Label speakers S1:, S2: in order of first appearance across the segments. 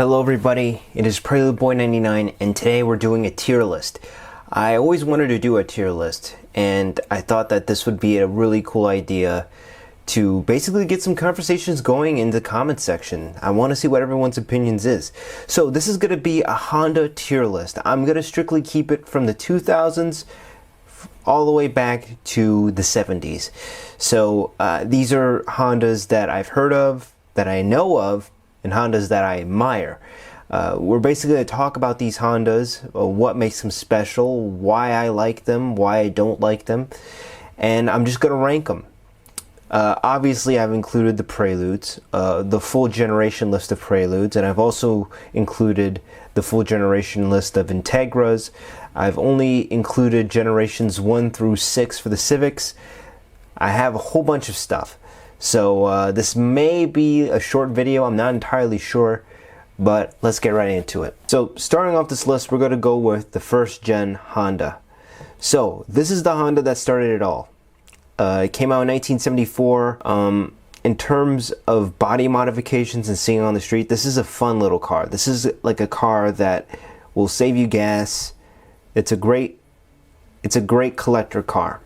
S1: Hello everybody, it is Prelude Boy 99 and today we're doing a tier list. I always wanted to do a tier list and I thought that this would be a really cool idea to basically get some conversations going in the comment section. I want to see what everyone's opinions is. So this is going to be a Honda tier list. I'm going to strictly keep it from the 2000s all the way back to the 70s. So these are Hondas that I've heard of, that I know of, and Hondas that I admire. We're basically going to talk about these Hondas, what makes them special, why I like them, why I don't like them, and I'm just going to rank them. Obviously, I've included the Preludes, the full generation list of Preludes, and I've also included the full generation list of Integras. I've only included generations 1 through 6 for the Civics. I have a whole bunch of stuff. So this may be a short video, I'm not entirely sure, but let's get right into it. So starting off this list, we're going to go with the first gen Honda. So this is the Honda that started it all. It came out in 1974. In terms of body modifications and seeing on the street, this is a fun little car. This is like a car that will save you gas. It's a great collector car.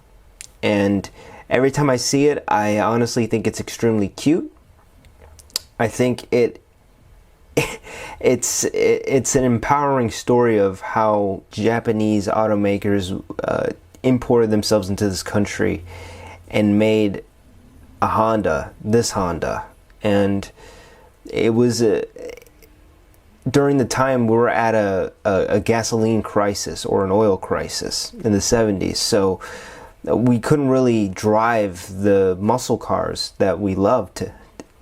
S1: And every time I see it, I honestly think it's extremely cute. I think it's an empowering story of how Japanese automakers imported themselves into this country and made a Honda, this Honda. And it was during the time we were at a gasoline crisis or an oil crisis in the 70s. So we couldn't really drive the muscle cars that we love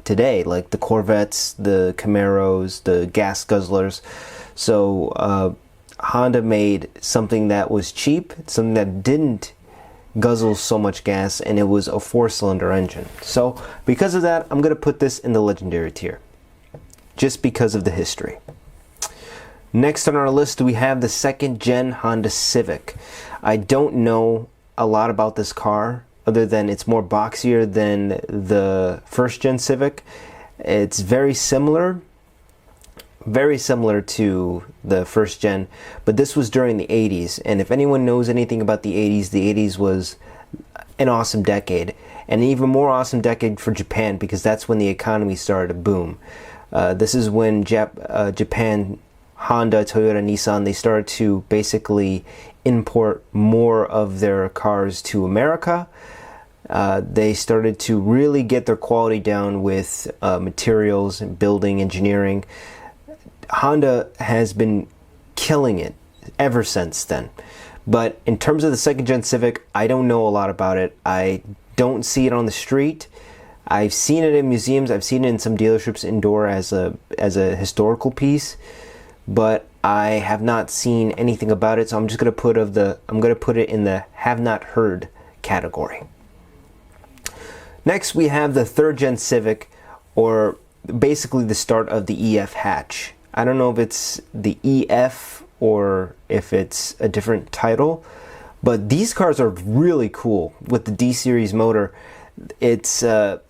S1: today, like the Corvettes, the Camaros, the gas guzzlers. So Honda made something that was cheap, something that didn't guzzle so much gas, and it was a 4-cylinder engine. So because of that, I'm going to put this in the legendary tier, just because of the history. Next on our list, we have the second gen Honda Civic. I don't know a lot about this car other than it's more boxier than the first gen Civic. It's very similar to the first gen, but this was during the 80s, and if anyone knows anything about the 80s was an awesome decade, and an even more awesome decade for Japan, because that's when the economy started to boom. This is when Japan, Honda, Toyota, Nissan, they started to basically import more of their cars to America. They started to really get their quality down with materials and building, engineering. Honda has been killing it ever since then. But in terms of the second gen Civic, I don't know a lot about it. I don't see it on the street. I've seen it in museums. I've seen it in some dealerships indoor as a historical piece, but I have not seen anything about it. So I'm just going to put it in the have not heard category. Next, we have the third gen Civic, or basically the start of the EF hatch. I don't know if it's the EF or if it's a different title, but these cars are really cool with the D series motor. It's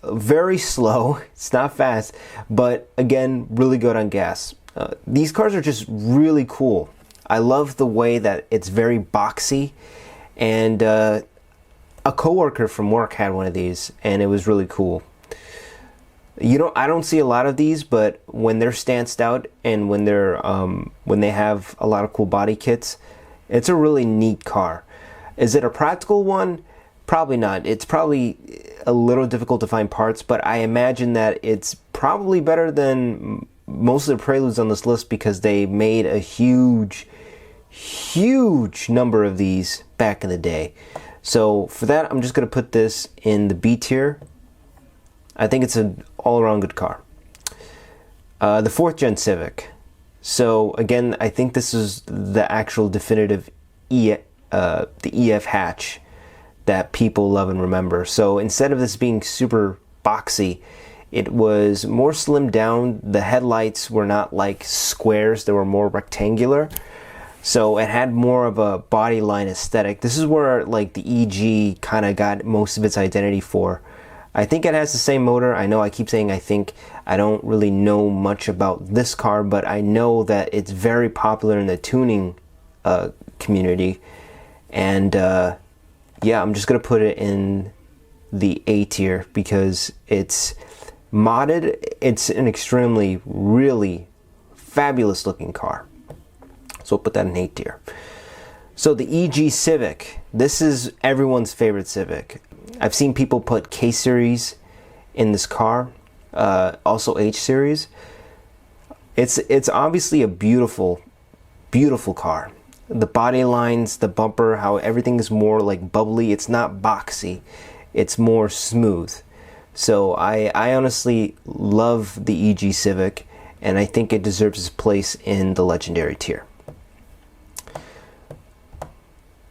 S1: very slow, it's not fast, but again, really good on gas. These cars are just really cool. I love the way that it's very boxy, and a coworker from work had one of these, and it was really cool. I don't see a lot of these, but when they're stanced out and when they have a lot of cool body kits, it's a really neat car. Is it a practical one? Probably not. It's probably a little difficult to find parts, but I imagine that it's probably better than most of the Preludes on this list, because they made a huge number of these back in the day. So for that, I'm just going to put this in the B tier. I think it's an all-around good car. The fourth gen Civic. So again, I think this is the actual definitive the EF hatch that people love and remember. So instead of this being super boxy, it was more slimmed down. The headlights were not like squares, they were more rectangular. So it had more of a body line aesthetic. This is where like the EG kind of got most of its identity for. I think it has the same motor. I know I keep saying I think. I don't really know much about this car, but I know that it's very popular in the tuning community. And yeah, I'm just gonna put it in the A tier because it's modded. It's an extremely, really fabulous looking car. So I'll put that in A tier. So the EG Civic, this is everyone's favorite Civic. I've seen people put K Series in this car, also H Series. It's obviously a beautiful, beautiful car. The body lines, the bumper, how everything is more like bubbly. It's not boxy. It's more smooth. So I honestly love the EG Civic, and I think it deserves its place in the legendary tier.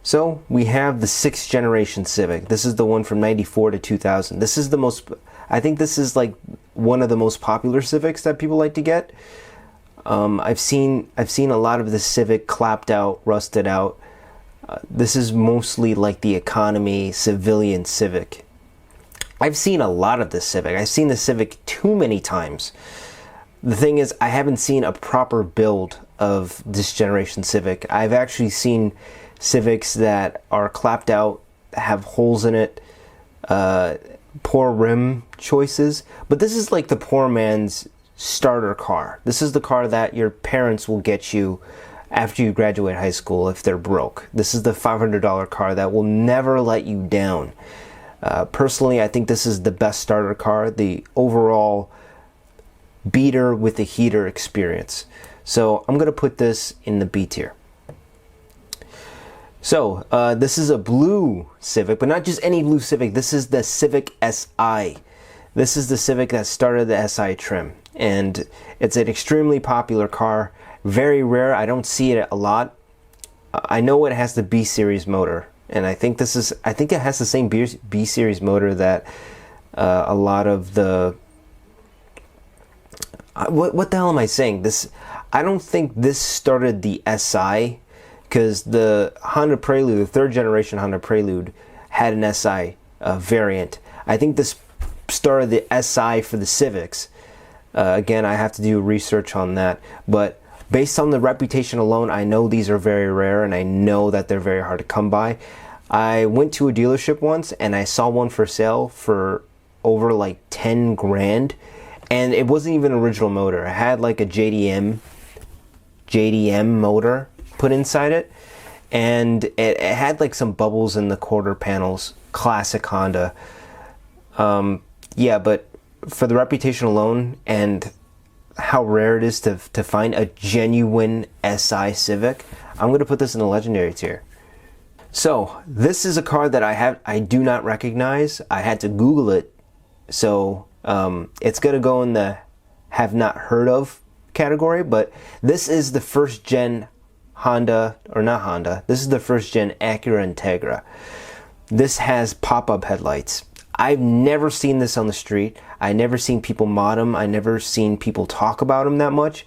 S1: So we have the 6th generation Civic. This is the one from 94 to 2000. This is the most, I think this is like one of the most popular Civics that people like to get. I've seen a lot of the Civic clapped out, rusted out. This is mostly like the economy civilian Civic. I've seen a lot of this Civic. I've seen the Civic too many times. The thing is, I haven't seen a proper build of this generation Civic. I've actually seen Civics that are clapped out, have holes in it, poor rim choices. But this is like the poor man's starter car. This is the car that your parents will get you after you graduate high school if they're broke. This is the $500 car that will never let you down. Personally, I think this is the best starter car, the overall beater with a heater experience. So I'm going to put this in the B tier. So this is a blue Civic, but not just any blue Civic. This is the Civic SI. This is the Civic that started the SI trim, and it's an extremely popular car. Very rare. I don't see it a lot. I know it has the B series motor, and I think it has the same B series motor that a lot of the what the hell am I saying? I don't think this started the SI, because the Honda Prelude, the 3rd generation Honda Prelude, had an SI variant. I think this started the SI for the Civics. Again, I have to do research on that, but based on the reputation alone, I know these are very rare, and I know that they're very hard to come by. I went to a dealership once, and I saw one for sale for over like 10 grand, and it wasn't even an original motor. It had like a JDM motor put inside it, and it had like some bubbles in the quarter panels. Classic Honda. Yeah, but for the reputation alone and how rare it is to find a genuine SI Civic, I'm going to put this in the legendary tier. So this is a car that I do not recognize. I had to Google it, so it's going to go in the have not heard of category. But this is the 1st gen Honda, or not Honda, this is the 1st gen Acura Integra. This has pop-up headlights. I've never seen this on the street. I never seen people mod them. I never seen people talk about them that much.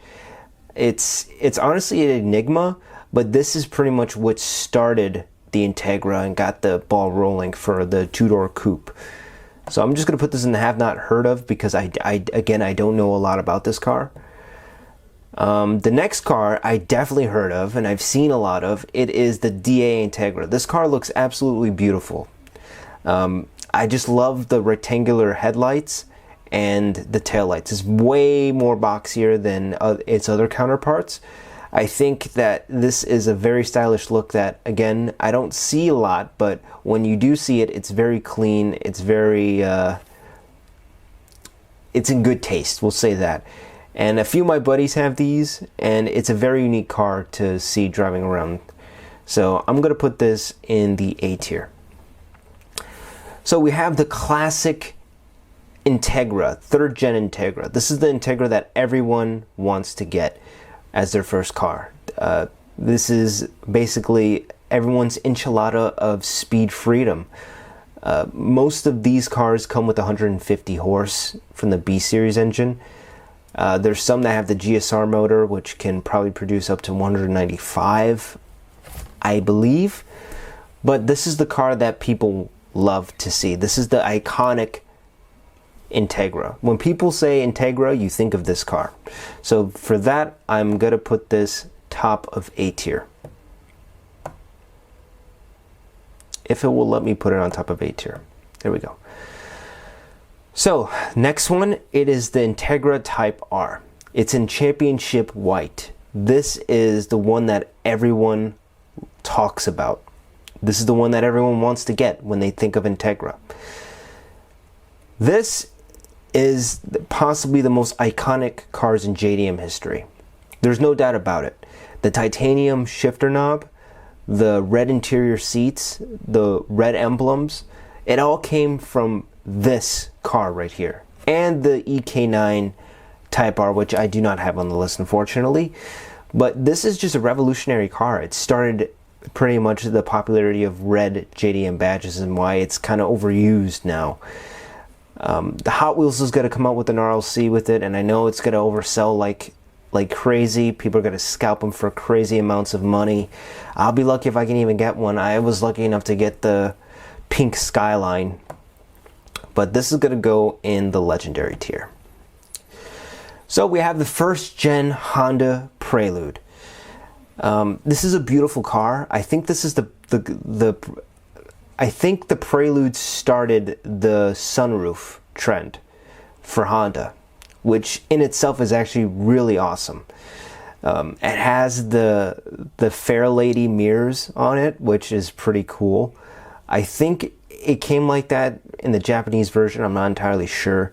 S1: It's honestly an enigma, but this is pretty much what started the Integra and got the ball rolling for the 2-door coupe. So I'm just going to put this in the have not heard of, because I don't know a lot about this car. The next car I definitely heard of, and I've seen a lot of. It is the DA Integra. This car looks absolutely beautiful. I just love the rectangular headlights and the taillights. It's way more boxier than its other counterparts. I think that this is a very stylish look that, again, I don't see a lot, but when you do see it, it's very clean. It's very, it's in good taste, we'll say that. And a few of my buddies have these, and it's a very unique car to see driving around. So I'm going to put this in the A tier. So we have the classic Integra, 3rd gen Integra. This is the Integra that everyone wants to get as their first car. This is basically everyone's enchilada of speed freedom. Most of these cars come with 150 horse from the B series engine. There's some that have the GSR motor, which can probably produce up to 195, I believe. But this is the car that people love to see. This is the iconic Integra. When people say Integra, you think of this car. So for that, I'm gonna put this top of A tier. If it will let me put it on top of A tier. There we go. So next one, it is the Integra Type R. It's in championship white. This is the one that everyone talks about. This is the one that everyone wants to get when they think of Integra. This is possibly the most iconic cars in JDM history. There's no doubt about it. The titanium shifter knob, the red interior seats, the red emblems, it all came from this car right here. And the EK9 Type R, which I do not have on the list, unfortunately. But this is just a revolutionary car. It started pretty much the popularity of red JDM badges and why it's kind of overused now. The Hot Wheels is going to come out with an RLC with it, and I know it's going to oversell like crazy. People are going to scalp them for crazy amounts of money. I'll be lucky if I can even get one. I was lucky enough to get the pink Skyline, but this is going to go in the legendary tier. So we have the first gen Honda Prelude. This is a beautiful car. I think this is I think the Prelude started the sunroof trend for Honda, which in itself is actually really awesome. It has the Fair Lady mirrors on it, which is pretty cool. I think it came like that in the Japanese version. I'm not entirely sure.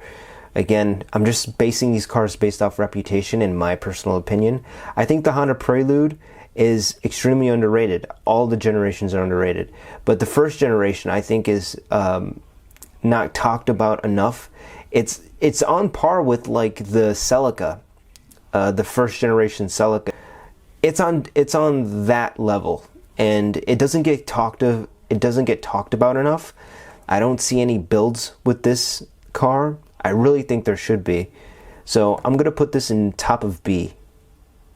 S1: Again, I'm just basing these cars based off reputation in my personal opinion. I think the Honda Prelude is extremely underrated. All the generations are underrated. But the first generation, I think, is not talked about enough. It's on par with like the Celica, the first generation Celica. It's on that level, and it doesn't get talked about enough. I don't see any builds with this car. I really think there should be. So I'm gonna put this in top of B.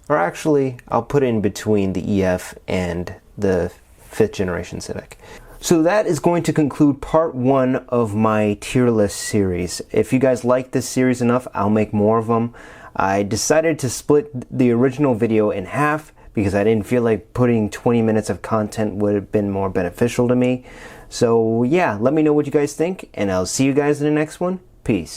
S1: Or actually, I'll put it in between the EF and the 5th generation Civic. So that is going to conclude part 1 of my tier list series. If you guys like this series enough, I'll make more of them. I decided to split the original video in half because I didn't feel like putting 20 minutes of content would have been more beneficial to me. So yeah, let me know what you guys think, and I'll see you guys in the next one. Peace.